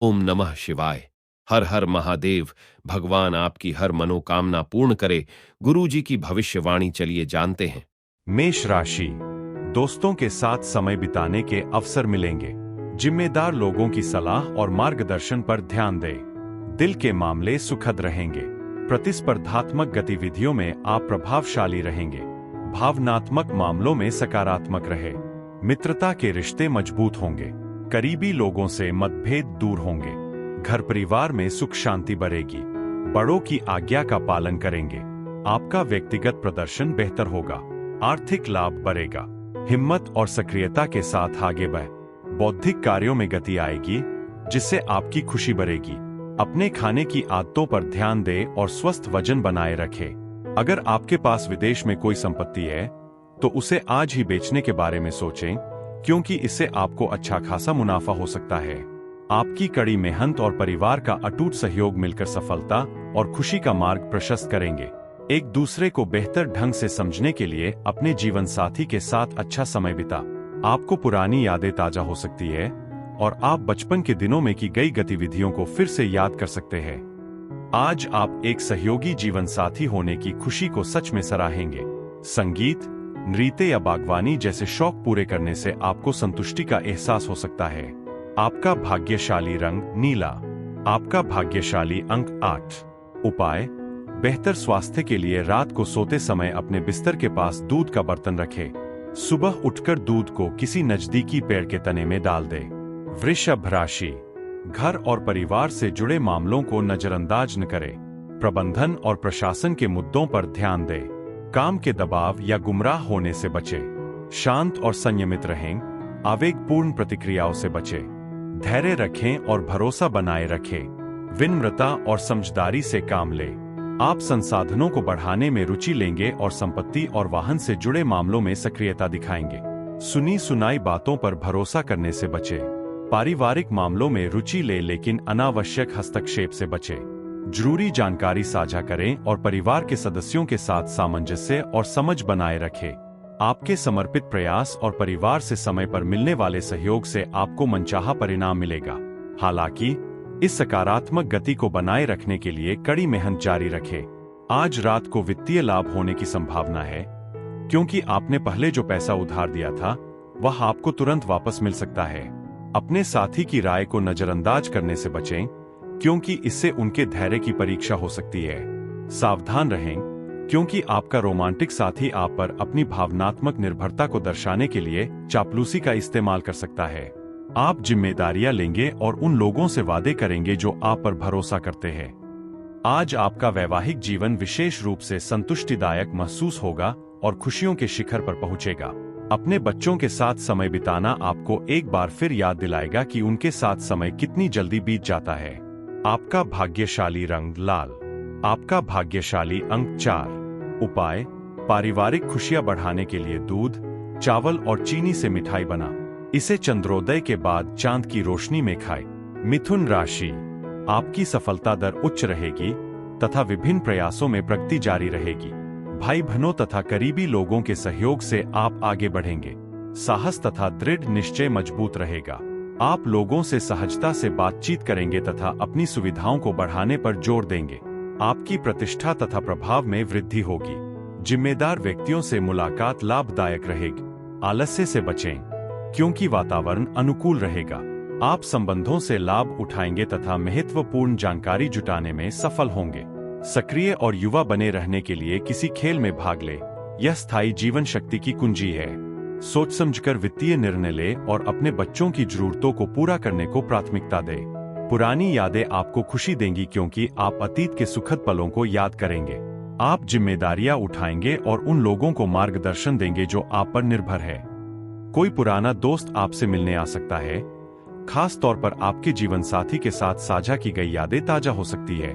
ओम नमः शिवाय। हर हर महादेव। भगवान आपकी हर मनोकामना पूर्ण करे। गुरु जी की भविष्यवाणी चलिए जानते हैं। मेष राशि। दोस्तों के साथ समय बिताने के अवसर मिलेंगे। जिम्मेदार लोगों की सलाह और मार्गदर्शन पर ध्यान दें। दिल के मामले सुखद रहेंगे। प्रतिस्पर्धात्मक गतिविधियों में आप प्रभावशाली रहेंगे। भावनात्मक मामलों में सकारात्मक रहे। मित्रता के रिश्ते मजबूत होंगे। करीबी लोगों से मतभेद दूर होंगे। घर परिवार में सुख शांति बढ़ेगी। बड़ों की आज्ञा का पालन करेंगे। आपका व्यक्तिगत प्रदर्शन बेहतर होगा। आर्थिक लाभ बढ़ेगा। हिम्मत और सक्रियता के साथ आगे बढ़। बौद्धिक कार्यों में गति आएगी, जिससे आपकी खुशी बढ़ेगी। अपने खाने की आदतों पर ध्यान दें और स्वस्थ वजन बनाए रखें। अगर आपके पास विदेश में कोई संपत्ति है तो उसे आज ही बेचने के बारे में सोचें, क्योंकि इससे आपको अच्छा खासा मुनाफा हो सकता है। आपकी कड़ी मेहनत और परिवार का अटूट सहयोग मिलकर सफलता और खुशी का मार्ग प्रशस्त करेंगे। एक दूसरे को बेहतर ढंग से समझने के लिए अपने जीवन साथी के साथ अच्छा समय बिता। आपको पुरानी यादें ताजा हो सकती है और आप बचपन के दिनों में की गई गतिविधियों को फिर से याद कर सकते हैं। आज आप एक सहयोगी जीवन साथी होने की खुशी को सच में सराहेंगे। संगीत, नृत्य या बागवानी जैसे शौक पूरे करने से आपको संतुष्टि का एहसास हो सकता है। आपका भाग्यशाली रंग नीला। आपका भाग्यशाली अंक 8। उपाय, बेहतर स्वास्थ्य के लिए रात को सोते समय अपने बिस्तर के पास दूध का बर्तन रखें। सुबह उठकर दूध को किसी नजदीकी पेड़ के तने में डाल दें। वृषभ राशि। घर और परिवार से जुड़े मामलों को नजरअंदाज न करें। प्रबंधन और प्रशासन के मुद्दों पर ध्यान दें। काम के दबाव या गुमराह होने से बचें। शांत और संयमित रहें। आवेगपूर्ण प्रतिक्रियाओं से बचें। धैर्य रखें और भरोसा बनाए रखें। विनम्रता और समझदारी से काम लें। आप संसाधनों को बढ़ाने में रुचि लेंगे और संपत्ति और वाहन से जुड़े मामलों में सक्रियता दिखाएंगे। सुनी सुनाई बातों पर भरोसा करने से बचें। पारिवारिक मामलों में रुचि ले, लेकिन अनावश्यक हस्तक्षेप से बचें। जरूरी जानकारी साझा करें और परिवार के सदस्यों के साथ सामंजस्य और समझ बनाए रखें। आपके समर्पित प्रयास और परिवार से समय पर मिलने वाले सहयोग से आपको मनचाहा परिणाम मिलेगा। हालांकि इस सकारात्मक गति को बनाए रखने के लिए कड़ी मेहनत जारी रखें। आज रात को वित्तीय लाभ होने की संभावना है, क्योंकि आपने पहले जो पैसा उधार दिया था वह आपको तुरंत वापस मिल सकता है। अपने साथी की राय को नजरअंदाज करने से बचें, क्योंकि इससे उनके धैर्य की परीक्षा हो सकती है। सावधान रहें, क्योंकि आपका रोमांटिक साथी आप पर अपनी भावनात्मक निर्भरता को दर्शाने के लिए चापलूसी का इस्तेमाल कर सकता है। आप जिम्मेदारियां लेंगे और उन लोगों से वादे करेंगे जो आप पर भरोसा करते हैं। आज आपका वैवाहिक जीवन विशेष रूप से संतुष्टिदायक महसूस होगा और खुशियों के शिखर पर पहुंचेगा। अपने बच्चों के साथ समय बिताना आपको एक बार फिर याद दिलाएगा कि उनके साथ समय कितनी जल्दी बीत जाता है। आपका भाग्यशाली रंग लाल। आपका भाग्यशाली अंक 4। उपाय, पारिवारिक खुशियां बढ़ाने के लिए दूध, चावल और चीनी से मिठाई बना। इसे चंद्रोदय के बाद चांद की रोशनी में खाएं। मिथुन राशि। आपकी सफलता दर उच्च रहेगी तथा विभिन्न प्रयासों में प्रगति जारी रहेगी। भाई बहनों तथा करीबी लोगों के सहयोग से आप आगे बढ़ेंगे। साहस तथा दृढ़ निश्चय मजबूत रहेगा। आप लोगों से सहजता से बातचीत करेंगे तथा अपनी सुविधाओं को बढ़ाने पर जोर देंगे। आपकी प्रतिष्ठा तथा प्रभाव में वृद्धि होगी। जिम्मेदार व्यक्तियों से मुलाकात लाभदायक रहेगी। आलस्य से बचें, क्योंकि वातावरण अनुकूल रहेगा। आप संबंधों से लाभ उठाएंगे तथा महत्वपूर्ण जानकारी जुटाने में सफल होंगे। सक्रिय और युवा बने रहने के लिए किसी खेल में भाग ले, यह स्थायी जीवन शक्ति की कुंजी है। सोच समझकर वित्तीय निर्णय ले और अपने बच्चों की जरूरतों को पूरा करने को प्राथमिकता दे। पुरानी यादें आपको खुशी देंगी, क्योंकि आप अतीत के सुखद पलों को याद करेंगे। आप जिम्मेदारियां उठाएंगे और उन लोगों को मार्गदर्शन देंगे जो आप पर निर्भर है। कोई पुराना दोस्त आपसे मिलने आ सकता है, खास तौर पर आपके जीवन साथी के साथ साझा की गई यादें ताजा हो सकती है।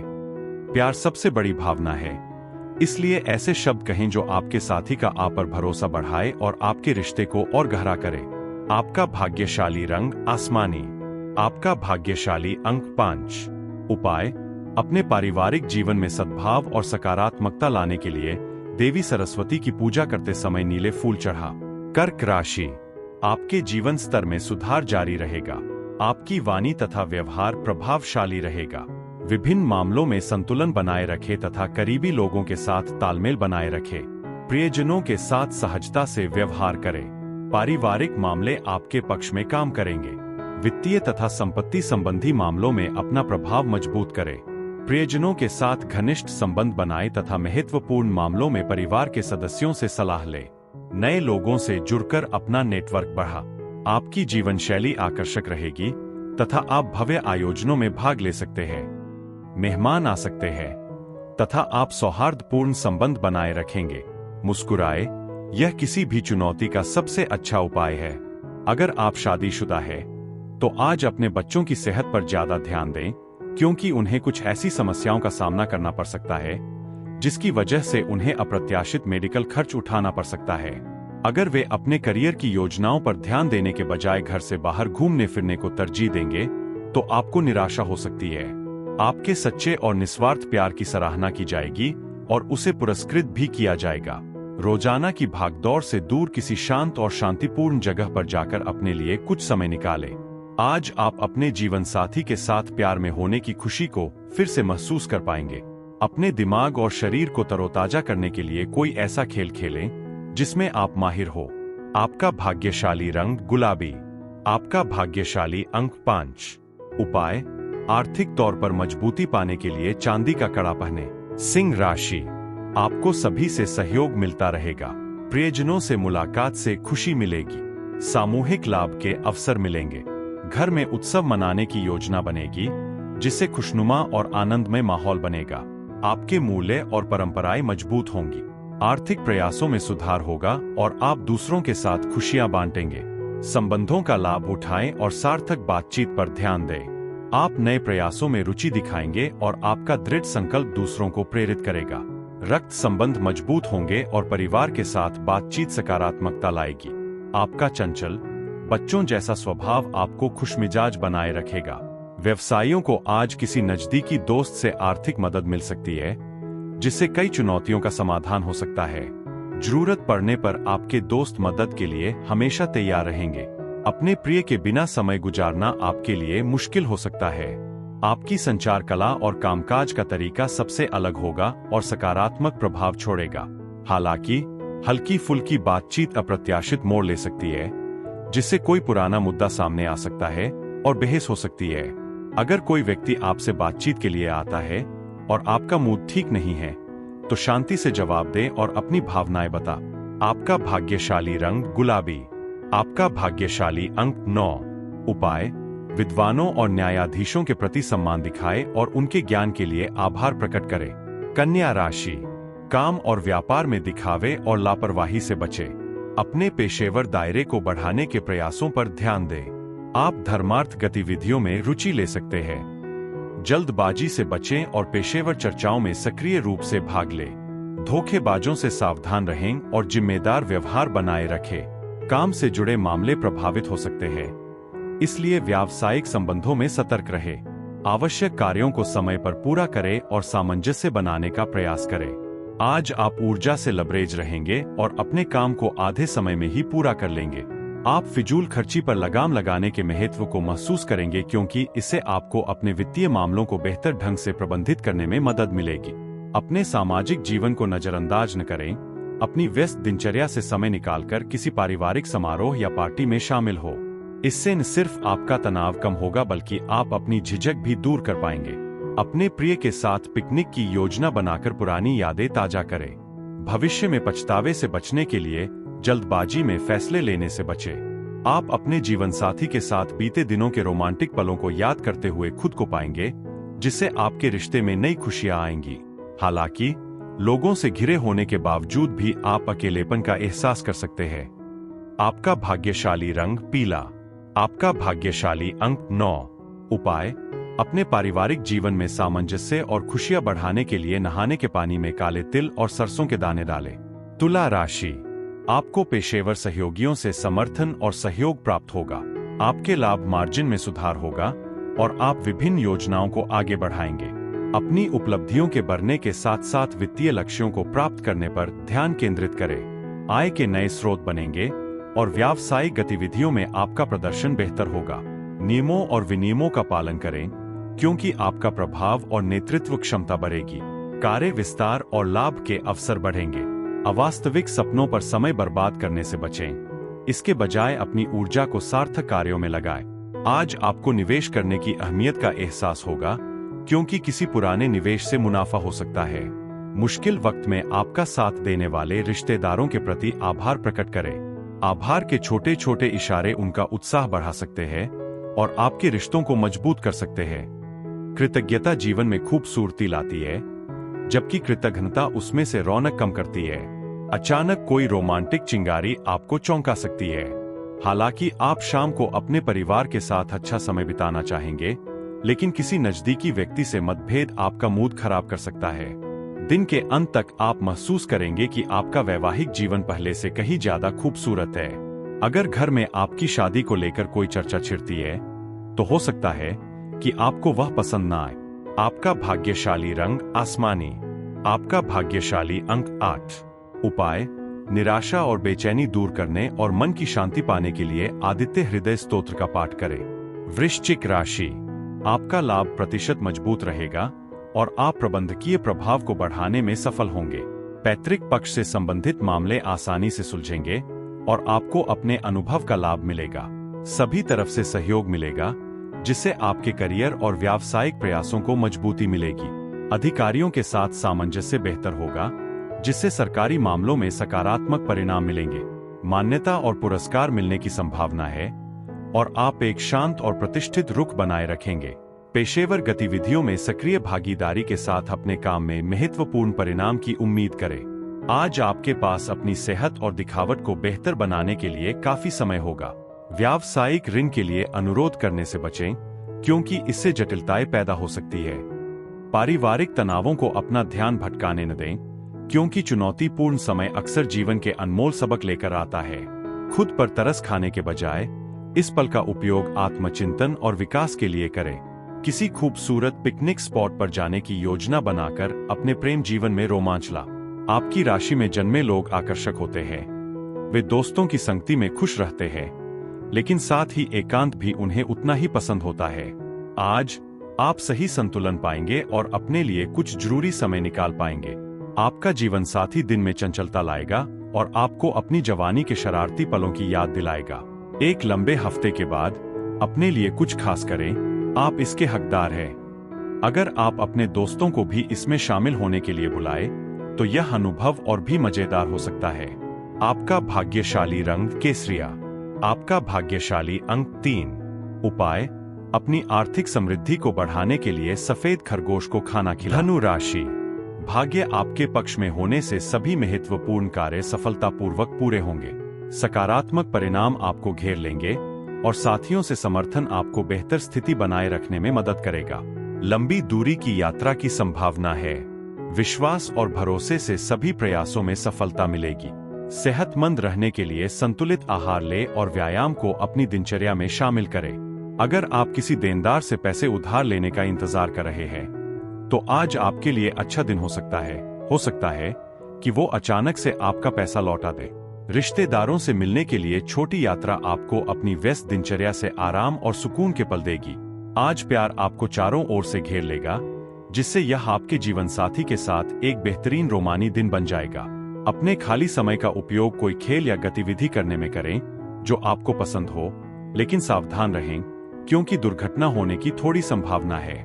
प्यार सबसे बड़ी भावना है, इसलिए ऐसे शब्द कहें जो आपके साथी का आप पर भरोसा बढ़ाए और आपके रिश्ते को और गहरा करे। आपका भाग्यशाली रंग आसमानी। आपका भाग्यशाली अंक 5। उपाय, अपने पारिवारिक जीवन में सद्भाव और सकारात्मकता लाने के लिए देवी सरस्वती की पूजा करते समय नीले फूल चढ़ा। कर्क राशि। आपके जीवन स्तर में सुधार जारी रहेगा। आपकी वाणी तथा व्यवहार प्रभावशाली रहेगा। विभिन्न मामलों में संतुलन बनाए रखें तथा करीबी लोगों के साथ तालमेल बनाए रखें। प्रियजनों के साथ सहजता से व्यवहार करें। पारिवारिक मामले आपके पक्ष में काम करेंगे। वित्तीय तथा संपत्ति संबंधी मामलों में अपना प्रभाव मजबूत करें। प्रियजनों के साथ घनिष्ठ संबंध बनाएं तथा महत्वपूर्ण मामलों में परिवार के सदस्यों से सलाह लें। नए लोगों से जुड़कर अपना नेटवर्क बढ़ा। आपकी जीवन शैली आकर्षक रहेगी तथा आप भव्य आयोजनों में भाग ले सकते हैं। मेहमान आ सकते हैं तथा आप सौहार्दपूर्ण संबंध बनाए रखेंगे। मुस्कुराए, यह किसी भी चुनौती का सबसे अच्छा उपाय है। अगर आप शादीशुदा हैं, तो आज अपने बच्चों की सेहत पर ज्यादा ध्यान दें, क्योंकि उन्हें कुछ ऐसी समस्याओं का सामना करना पड़ सकता है जिसकी वजह से उन्हें अप्रत्याशित मेडिकल खर्च उठाना पड़ सकता है। अगर वे अपने करियर की योजनाओं पर ध्यान देने के बजाय घर से बाहर घूमने फिरने को तरजीह देंगे, तो आपको निराशा हो सकती है। आपके सच्चे और निस्वार्थ प्यार की सराहना की जाएगी और उसे पुरस्कृत भी किया जाएगा। रोजाना की भागदौड़ से दूर किसी शांत और शांतिपूर्ण जगह पर जाकर अपने लिए कुछ समय निकालें। आज आप अपने जीवन साथी के साथ प्यार में होने की खुशी को फिर से महसूस कर पाएंगे। अपने दिमाग और शरीर को तरोताजा करने के लिए कोई ऐसा खेल खेलें जिसमें आप माहिर हो। आपका भाग्यशाली रंग गुलाबी। आपका भाग्यशाली अंक 5। उपाय, आर्थिक तौर पर मजबूती पाने के लिए चांदी का कड़ा पहने। सिंह राशि, आपको सभी से सहयोग मिलता रहेगा। प्रियजनों से मुलाकात से खुशी मिलेगी। सामूहिक लाभ के अवसर मिलेंगे। घर में उत्सव मनाने की योजना बनेगी, जिससे खुशनुमा और आनंदमय माहौल बनेगा। आपके मूल्य और परंपराएं मजबूत होंगी। आर्थिक प्रयासों में सुधार होगा और आप दूसरों के साथ खुशियां बांटेंगे। संबंधों का लाभ उठाएं और सार्थक बातचीत पर ध्यान दें। आप नए प्रयासों में रुचि दिखाएंगे और आपका दृढ़ संकल्प दूसरों को प्रेरित करेगा। रक्त संबंध मजबूत होंगे और परिवार के साथ बातचीत सकारात्मकता लाएगी। आपका चंचल, बच्चों जैसा स्वभाव आपको खुशमिजाज बनाए रखेगा। व्यवसायियों को आज किसी नजदीकी दोस्त से आर्थिक मदद मिल सकती है, जिससे कई चुनौतियों का समाधान हो सकता है। जरूरत पड़ने पर आपके दोस्त मदद के लिए हमेशा तैयार रहेंगे। अपने प्रिय के बिना समय गुजारना आपके लिए मुश्किल हो सकता है। आपकी संचार कला और कामकाज का तरीका सबसे अलग होगा और सकारात्मक प्रभाव छोड़ेगा। हालांकि हल्की फुल्की बातचीत अप्रत्याशित मोड़ ले सकती है, जिससे कोई पुराना मुद्दा सामने आ सकता है और बहस हो सकती है। अगर कोई व्यक्ति आपसे बातचीत के लिए आता है और आपका मूड ठीक नहीं है, तो शांति से जवाब दें और अपनी भावनाएं बता। आपका भाग्यशाली रंग गुलाबी। आपका भाग्यशाली अंक 9। उपाय, विद्वानों और न्यायाधीशों के प्रति सम्मान दिखाएं और उनके ज्ञान के लिए आभार प्रकट करें। कन्या राशि, काम और व्यापार में दिखावे और लापरवाही से बचें। अपने पेशेवर दायरे को बढ़ाने के प्रयासों पर ध्यान दें। आप धर्मार्थ गतिविधियों में रुचि ले सकते हैं। जल्दबाजी से बचें और पेशेवर चर्चाओं में सक्रिय रूप से भाग लें। धोखेबाजों से सावधान रहें और जिम्मेदार व्यवहार बनाए रखें। काम से जुड़े मामले प्रभावित हो सकते हैं, इसलिए व्यावसायिक संबंधों में सतर्क रहें। आवश्यक कार्यों को समय पर पूरा करें और सामंजस्य बनाने का प्रयास करें। आज आप ऊर्जा से लबरेज रहेंगे और अपने काम को आधे समय में ही पूरा कर लेंगे। आप फिजूल खर्ची पर लगाम लगाने के महत्व को महसूस करेंगे, क्योंकि इससे आपको अपने वित्तीय मामलों को बेहतर ढंग से प्रबंधित करने में मदद मिलेगी। अपने सामाजिक जीवन को नजरअंदाज न करें। अपनी व्यस्त दिनचर्या से समय निकालकर किसी पारिवारिक समारोह या पार्टी में शामिल हो। इससे न सिर्फ आपका तनाव कम होगा, बल्कि आप अपनी झिझक भी दूर कर पाएंगे। अपने प्रिय के साथ पिकनिक की योजना बनाकर पुरानी यादें ताजा करें। भविष्य में पछतावे से बचने के लिए जल्दबाजी में फैसले लेने से बचें। आप अपने जीवन साथी के साथ बीते दिनों के रोमांटिक पलों को याद करते हुए खुद को पाएंगे, जिससे आपके रिश्ते में नई खुशियां आएंगी। हालांकि लोगों से घिरे होने के बावजूद भी आप अकेलेपन का एहसास कर सकते हैं। आपका भाग्यशाली रंग पीला। आपका भाग्यशाली अंक 9। उपाय, अपने पारिवारिक जीवन में सामंजस्य और खुशियां बढ़ाने के लिए नहाने के पानी में काले तिल और सरसों के दाने डालें। तुला राशि, आपको पेशेवर सहयोगियों से समर्थन और सहयोग प्राप्त होगा। आपके लाभ मार्जिन में सुधार होगा और आप विभिन्न योजनाओं को आगे बढ़ाएंगे। अपनी उपलब्धियों के बढ़ने के साथ साथ वित्तीय लक्ष्यों को प्राप्त करने पर ध्यान केंद्रित करें। आय के नए स्रोत बनेंगे और व्यावसायिक गतिविधियों में आपका प्रदर्शन बेहतर होगा। नियमों और विनियमों का पालन करें, क्योंकि आपका प्रभाव और नेतृत्व क्षमता बढ़ेगी। कार्य विस्तार और लाभ के अवसर बढ़ेंगे। अवास्तविक सपनों पर समय बर्बाद करने से बचें। इसके बजाय अपनी ऊर्जा को सार्थक कार्यों में लगाएं। आज आपको निवेश करने की अहमियत का एहसास होगा, क्योंकि किसी पुराने निवेश से मुनाफा हो सकता है। मुश्किल वक्त में आपका साथ देने वाले रिश्तेदारों के प्रति आभार प्रकट करें। आभार के छोटे छोटे इशारे उनका उत्साह बढ़ा सकते हैं और आपके रिश्तों को मजबूत कर सकते हैं। कृतज्ञता जीवन में खूबसूरती लाती है, जबकि कृतज्ञता उसमें से रौनक कम करती है। अचानक कोई रोमांटिक चिंगारी आपको चौंका सकती है। हालांकि आप शाम को अपने परिवार के साथ अच्छा समय बिताना चाहेंगे, लेकिन किसी नजदीकी व्यक्ति से मतभेद आपका मूड खराब कर सकता है। दिन के अंत तक आप महसूस करेंगे कि आपका वैवाहिक जीवन पहले से कहीं ज्यादा खूबसूरत है। अगर घर में आपकी शादी को लेकर कोई चर्चा छिड़ती है, तो हो सकता है कि आपको वह पसंद न आए। आपका भाग्यशाली रंग आसमानी। आपका भाग्यशाली अंक 8। उपाय: निराशा और बेचैनी दूर करने और मन की शांति पाने के लिए आदित्य हृदय स्तोत्र का पाठ करें। वृश्चिक राशि, आपका लाभ प्रतिशत मजबूत रहेगा और आप प्रबंधकीय प्रभाव को बढ़ाने में सफल होंगे। पैतृक पक्ष से संबंधित मामले आसानी से सुलझेंगे और आपको अपने अनुभव का लाभ मिलेगा। सभी तरफ से सहयोग मिलेगा, जिससे आपके करियर और व्यावसायिक प्रयासों को मजबूती मिलेगी। अधिकारियों के साथ सामंजस्य बेहतर होगा, जिससे सरकारी मामलों में सकारात्मक परिणाम मिलेंगे। मान्यता और पुरस्कार मिलने की संभावना है और आप एक शांत और प्रतिष्ठित रुख बनाए रखेंगे। पेशेवर गतिविधियों में सक्रिय भागीदारी के साथ अपने काम में महत्वपूर्ण परिणाम की उम्मीद करें। आज आपके पास अपनी सेहत और दिखावट को बेहतर बनाने के लिए काफी समय होगा। व्यावसायिक ऋण के लिए अनुरोध करने से बचें, क्योंकि इससे जटिलताएं पैदा हो सकती है। पारिवारिक तनावों को अपना ध्यान भटकाने न दें, क्योंकि चुनौतीपूर्ण समय अक्सर जीवन के अनमोल सबक लेकर आता है। खुद पर तरस खाने के बजाय इस पल का उपयोग आत्मचिंतन और विकास के लिए करें। किसी खूबसूरत पिकनिक स्पॉट पर जाने की योजना बनाकर अपने प्रेम जीवन में रोमांच ला। आपकी राशि में जन्मे लोग आकर्षक होते हैं। वे दोस्तों की संगति में खुश रहते हैं, लेकिन साथ ही एकांत भी उन्हें उतना ही पसंद होता है। आज आप सही संतुलन पाएंगे और अपने लिए कुछ जरूरी समय निकाल पाएंगे। आपका जीवन साथी दिन में चंचलता लाएगा और आपको अपनी जवानी के शरारती पलों की याद दिलाएगा। एक लंबे हफ्ते के बाद अपने लिए कुछ खास करें, आप इसके हकदार हैं। अगर आप अपने दोस्तों को भी इसमें शामिल होने के लिए बुलाए, तो यह अनुभव और भी मजेदार हो सकता है। आपका भाग्यशाली रंग केसरिया। आपका भाग्यशाली अंक 3। उपाय: अपनी आर्थिक समृद्धि को बढ़ाने के लिए सफेद खरगोश को खाना खिलाएं। धनु राशि, भाग्य आपके पक्ष में होने से सभी महत्वपूर्ण कार्य सफलतापूर्वक पूरे होंगे। सकारात्मक परिणाम आपको घेर लेंगे और साथियों से समर्थन आपको बेहतर स्थिति बनाए रखने में मदद करेगा। लंबी दूरी की यात्रा की संभावना है। विश्वास और भरोसे से सभी प्रयासों में सफलता मिलेगी। सेहतमंद रहने के लिए संतुलित आहार लें और व्यायाम को अपनी दिनचर्या में शामिल करें। अगर आप किसी देनदार से पैसे उधार लेने का इंतजार कर रहे हैं, तो आज आपके लिए अच्छा दिन हो सकता है। हो सकता है कि वो अचानक से आपका पैसा लौटा दे। रिश्तेदारों से मिलने के लिए छोटी यात्रा आपको अपनी व्यस्त दिनचर्या से आराम और सुकून के पल देगी। आज प्यार आपको चारों ओर से घेर लेगा, जिससे यह आपके जीवन साथी के साथ एक बेहतरीन रोमानी दिन बन जाएगा। अपने खाली समय का उपयोग कोई खेल या गतिविधि करने में करें जो आपको पसंद हो, लेकिन सावधान रहें, क्योंकि दुर्घटना होने की थोड़ी संभावना है।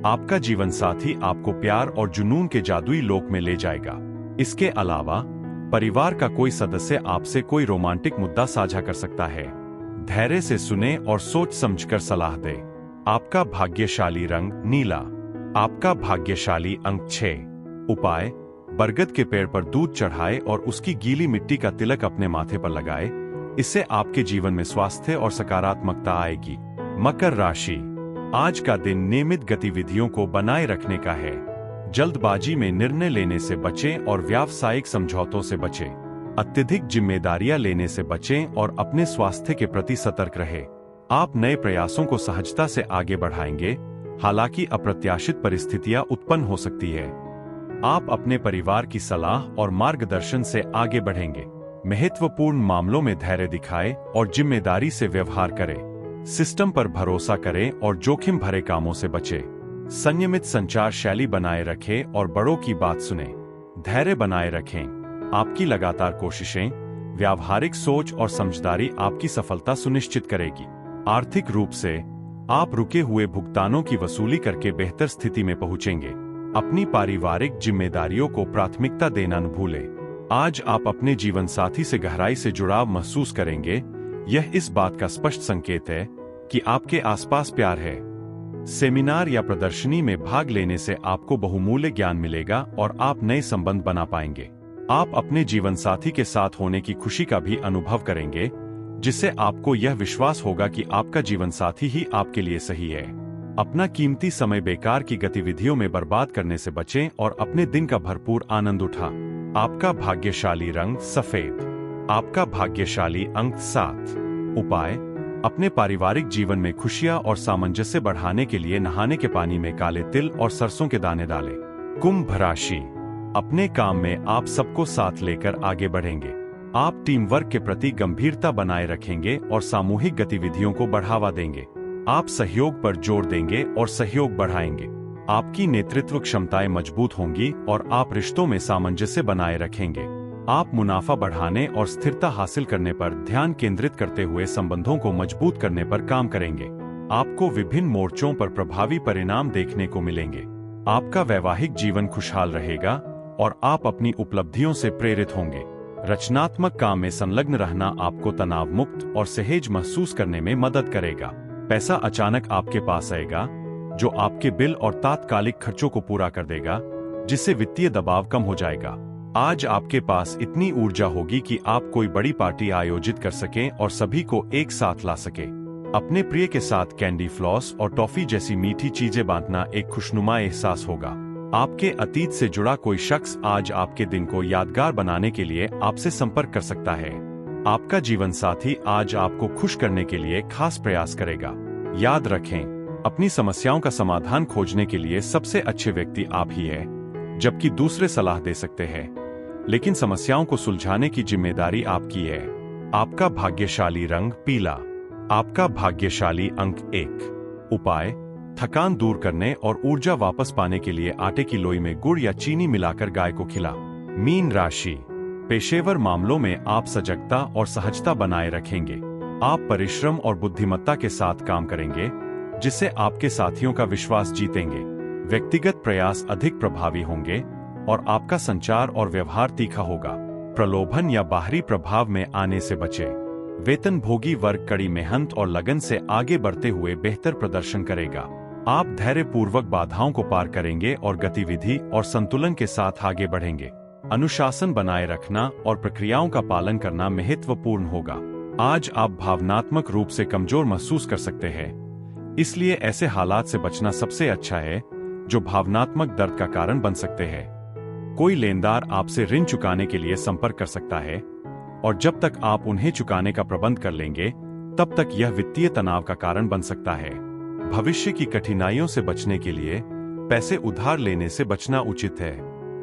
आपका जीवन साथी आपको प्यार और जुनून के जादुई लोक में ले जाएगा। इसके अलावा परिवार का कोई सदस्य आपसे कोई रोमांटिक मुद्दा साझा कर सकता है। धैर्य से सुने और सोच समझकर सलाह दे। आपका भाग्यशाली रंग नीला। आपका भाग्यशाली अंक 6। उपाय: बरगद के पेड़ पर दूध चढ़ाए और उसकी गीली मिट्टी का तिलक अपने माथे पर लगाए। इससे आपके जीवन में स्वास्थ्य और सकारात्मकता आएगी। मकर राशि, आज का दिन नियमित गतिविधियों को बनाए रखने का है। जल्दबाजी में निर्णय लेने से बचें और व्यावसायिक समझौतों से बचें। अत्यधिक जिम्मेदारियां लेने से बचें और अपने स्वास्थ्य के प्रति सतर्क रहें। आप नए प्रयासों को सहजता से आगे बढ़ाएंगे, हालांकि अप्रत्याशित परिस्थितियां उत्पन्न हो सकती है। आप अपने परिवार की सलाह और मार्गदर्शन से आगे बढ़ेंगे। महत्वपूर्ण मामलों में धैर्य दिखाएं और जिम्मेदारी से व्यवहार करें। सिस्टम पर भरोसा करें और जोखिम भरे कामों से बचें। संयमित संचार शैली बनाए रखें और बड़ों की बात सुनें। धैर्य बनाए रखें। आपकी लगातार कोशिशें, व्यावहारिक सोच और समझदारी आपकी सफलता सुनिश्चित करेगी। आर्थिक रूप से आप रुके हुए भुगतानों की वसूली करके बेहतर स्थिति में पहुंचेंगे। अपनी पारिवारिक जिम्मेदारियों को प्राथमिकता देना न भूलें। आज आप अपने जीवन साथी से गहराई से जुड़ाव महसूस करेंगे। यह इस बात का स्पष्ट संकेत है कि आपके आसपास प्यार है। सेमिनार या प्रदर्शनी में भाग लेने से आपको बहुमूल्य ज्ञान मिलेगा और आप नए संबंध बना पाएंगे। आप अपने जीवन साथी के साथ होने की खुशी का भी अनुभव करेंगे, जिससे आपको यह विश्वास होगा कि आपका जीवन साथी ही आपके लिए सही है। अपना कीमती समय बेकार की गतिविधियों में बर्बाद करने से बचें और अपने दिन का भरपूर आनंद उठा। आपका भाग्यशाली रंग सफेद। आपका भाग्यशाली अंक 7। उपाय: अपने पारिवारिक जीवन में खुशियां और सामंजस्य बढ़ाने के लिए नहाने के पानी में काले तिल और सरसों के दाने डालें। कुंभ राशि। अपने काम में आप सबको साथ लेकर आगे बढ़ेंगे। आप टीम वर्क के प्रति गंभीरता बनाए रखेंगे और सामूहिक गतिविधियों को बढ़ावा देंगे। आप सहयोग पर जोर देंगे और सहयोग बढ़ाएंगे। आपकी नेतृत्व क्षमताएं मजबूत होंगी और आप रिश्तों में सामंजस्य बनाए रखेंगे। आप मुनाफा बढ़ाने और स्थिरता हासिल करने पर ध्यान केंद्रित करते हुए संबंधों को मजबूत करने पर काम करेंगे। आपको विभिन्न मोर्चों पर प्रभावी परिणाम देखने को मिलेंगे। आपका वैवाहिक जीवन खुशहाल रहेगा और आप अपनी उपलब्धियों से प्रेरित होंगे। रचनात्मक काम में संलग्न रहना आपको तनाव मुक्त और सहज महसूस करने में मदद करेगा। पैसा अचानक आपके पास आएगा, जो आपके बिल और तात्कालिक खर्चों को पूरा कर देगा, जिससे वित्तीय दबाव कम हो जाएगा। आज आपके पास इतनी ऊर्जा होगी कि आप कोई बड़ी पार्टी आयोजित कर सकें और सभी को एक साथ ला सके। अपने प्रिय के साथ कैंडी फ्लॉस और टॉफी जैसी मीठी चीजें बांटना एक खुशनुमा एहसास होगा। आपके अतीत से जुड़ा कोई शख्स आज आपके दिन को यादगार बनाने के लिए आपसे संपर्क कर सकता है। आपका जीवन साथी आज आपको खुश करने के लिए खास प्रयास करेगा। याद रखें, अपनी समस्याओं का समाधान खोजने के लिए सबसे अच्छे व्यक्ति आप ही हैं, जबकि दूसरे सलाह दे सकते हैं, लेकिन समस्याओं को सुलझाने की जिम्मेदारी आपकी है। आपका भाग्यशाली रंग पीला। आपका भाग्यशाली अंक 1। उपाय: थकान दूर करने और ऊर्जा वापस पाने के लिए आटे की लोई में गुड़ या चीनी मिलाकर गाय को खिला। मीन राशि। पेशेवर मामलों में आप सजगता और सहजता बनाए रखेंगे। आप परिश्रम और बुद्धिमत्ता के साथ काम करेंगे, जिससे आपके साथियों का विश्वास जीतेंगे। व्यक्तिगत प्रयास अधिक प्रभावी होंगे और आपका संचार और व्यवहार तीखा होगा। प्रलोभन या बाहरी प्रभाव में आने से बचें। वेतनभोगी वर्ग कड़ी मेहनत और लगन से आगे बढ़ते हुए बेहतर प्रदर्शन करेगा। आप धैर्यपूर्वक बाधाओं को पार करेंगे और गतिविधि और संतुलन के साथ आगे बढ़ेंगे। अनुशासन बनाए रखना और प्रक्रियाओं का पालन करना महत्वपूर्ण होगा। आज आप भावनात्मक रूप से कमजोर महसूस कर सकते हैं, इसलिए ऐसे हालात से बचना सबसे अच्छा है जो भावनात्मक दर्द का कारण बन सकते हैं। कोई लेनदार आपसे ऋण चुकाने के लिए संपर्क कर सकता है, और जब तक आप उन्हें चुकाने का प्रबंध कर लेंगे, तब तक यह वित्तीय तनाव का कारण बन सकता है। भविष्य की कठिनाइयों से बचने के लिए पैसे उधार लेने से बचना उचित है।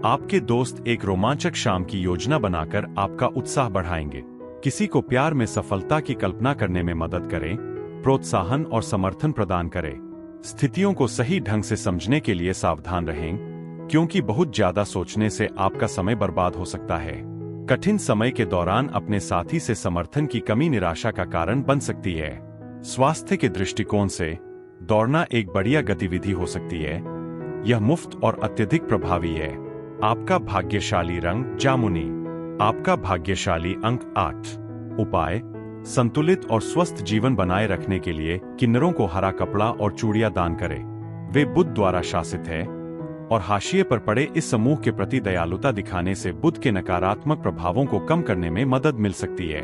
आपके दोस्त एक रोमांचक शाम की योजना बनाकर आपका उत्साह बढ़ाएंगे। किसी को प्यार में सफलता की कल्पना करने में मदद करें, प्रोत्साहन और समर्थन प्रदान करें। स्थितियों को सही ढंग से समझने के लिए सावधान रहें, क्योंकि बहुत ज्यादा सोचने से आपका समय बर्बाद हो सकता है। कठिन समय के दौरान अपने साथी से समर्थन की कमी निराशा का कारण बन सकती है। स्वास्थ्य के दृष्टिकोण से दौड़ना एक बढ़िया गतिविधि हो सकती है। यह मुफ्त और अत्यधिक प्रभावी है। आपका भाग्यशाली रंग जामुनी। आपका भाग्यशाली अंक 8। उपाय: संतुलित और स्वस्थ जीवन बनाए रखने के लिए किन्नरों को हरा कपड़ा और चूड़ियां दान करें। वे बुध द्वारा शासित है और हाशिए पर पड़े इस समूह के प्रति दयालुता दिखाने से बुध के नकारात्मक प्रभावों को कम करने में मदद मिल सकती है।